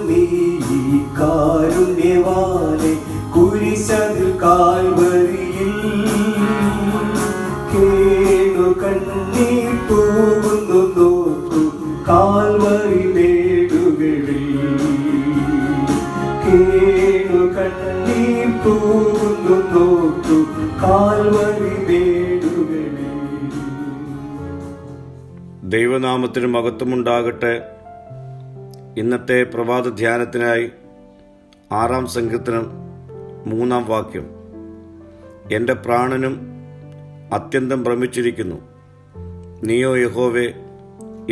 നീ കാരുണ്യവാനെ കുരിശതിൽ കാൽവരിയിൽ കേണു കണ്ണീർ തൂകുന്നു നോക്കൂ കാൽവരി മേടുകളിൽ കേണു കണ്ണീർ തൂകുന്നു നോക്കൂ കാൽവരി മേടുകളിൽ. ദൈവനാമത്തിന് മഹത്വമുണ്ടാകട്ടെ. ഇന്നത്തെ പ്രഭാത ധ്യാനത്തിനായി 6-ാം സങ്കീർത്തനം 3-ാം വാക്യം. എൻ്റെ പ്രാണനും അത്യന്തം ഭ്രമിച്ചിരിക്കുന്നു, നീയോ യഹോവേ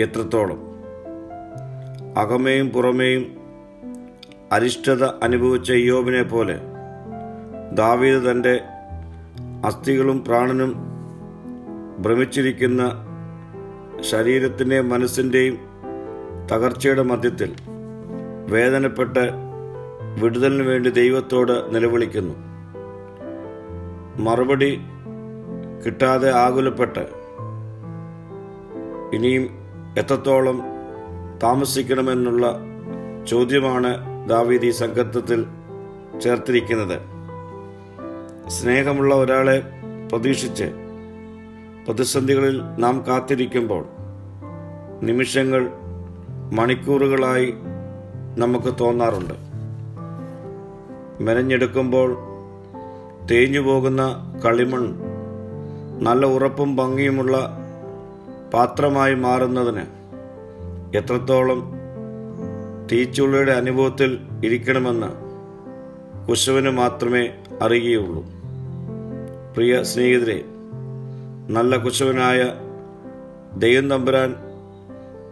എത്രത്തോളം. അകമേയും പുറമേയും അരിഷ്ടത അനുഭവിച്ച ഇയ്യോബിനെ പോലെ ദാവീദ് തൻ്റെ അസ്ഥികളും പ്രാണനും ഭ്രമിച്ചിരിക്കുന്ന ശരീരത്തിൻ്റെയും മനസ്സിൻ്റെയും തകർച്ചയുടെ മധ്യത്തിൽ വേദനപ്പെട്ട് വിടുതലിന് വേണ്ടി ദൈവത്തോട് നിലവിളിക്കുന്നു. മറുപടി കിട്ടാതെ ആകുലപ്പെട്ട് ഇനിയും എത്രത്തോളം താമസിക്കണമെന്നുള്ള ചോദ്യമാണ് ദാവീദ് ഈ സങ്കീർത്തനത്തിൽ ചേർത്തിരിക്കുന്നത്. സ്നേഹമുള്ള ഒരാളെ പ്രതീക്ഷിച്ച് പ്രതിസന്ധികളിൽ നാം കാത്തിരിക്കുമ്പോൾ നിമിഷങ്ങൾ മണിക്കൂറുകളായി നമുക്ക് തോന്നാറുണ്ട്. മെനഞ്ഞെടുക്കുമ്പോൾ തേഞ്ഞു പോകുന്ന കളിമൺ നല്ല ഉറപ്പും ഭംഗിയുമുള്ള പാത്രമായി മാറുന്നതിന് എത്രത്തോളം തീച്ചുള്ളിയുടെ അനുഭവത്തിൽ ഇരിക്കണമെന്ന് കുശവന് മാത്രമേ അറിയുകയുള്ളൂ. പ്രിയ സ്നേഹിതരെ, നല്ല കുശവനായ ദൈവം തമ്പുരാൻ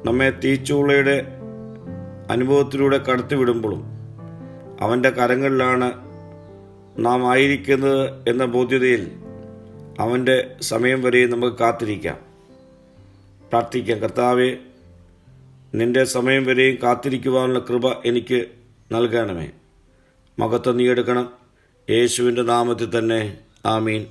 നമ്മെ തീച്ചൂളയുടെ അനുഭവത്തിലൂടെ കടത്തിവിടുമ്പോഴും അവൻ്റെ കരങ്ങളിലാണ് നാം ആയിരിക്കുന്നത് എന്ന ബോധ്യതയിൽ അവൻ്റെ സമയം വരെയും നമുക്ക് കാത്തിരിക്കാം, പ്രാർത്ഥിക്കാം. കർത്താവേ, നിൻ്റെ സമയം വരെയും കാത്തിരിക്കുവാനുള്ള കൃപ എനിക്ക് നൽകണമേ. മഹത്വം നീ എടുക്കണം. യേശുവിൻ്റെ നാമത്തിൽ തന്നെ. ആമീൻ.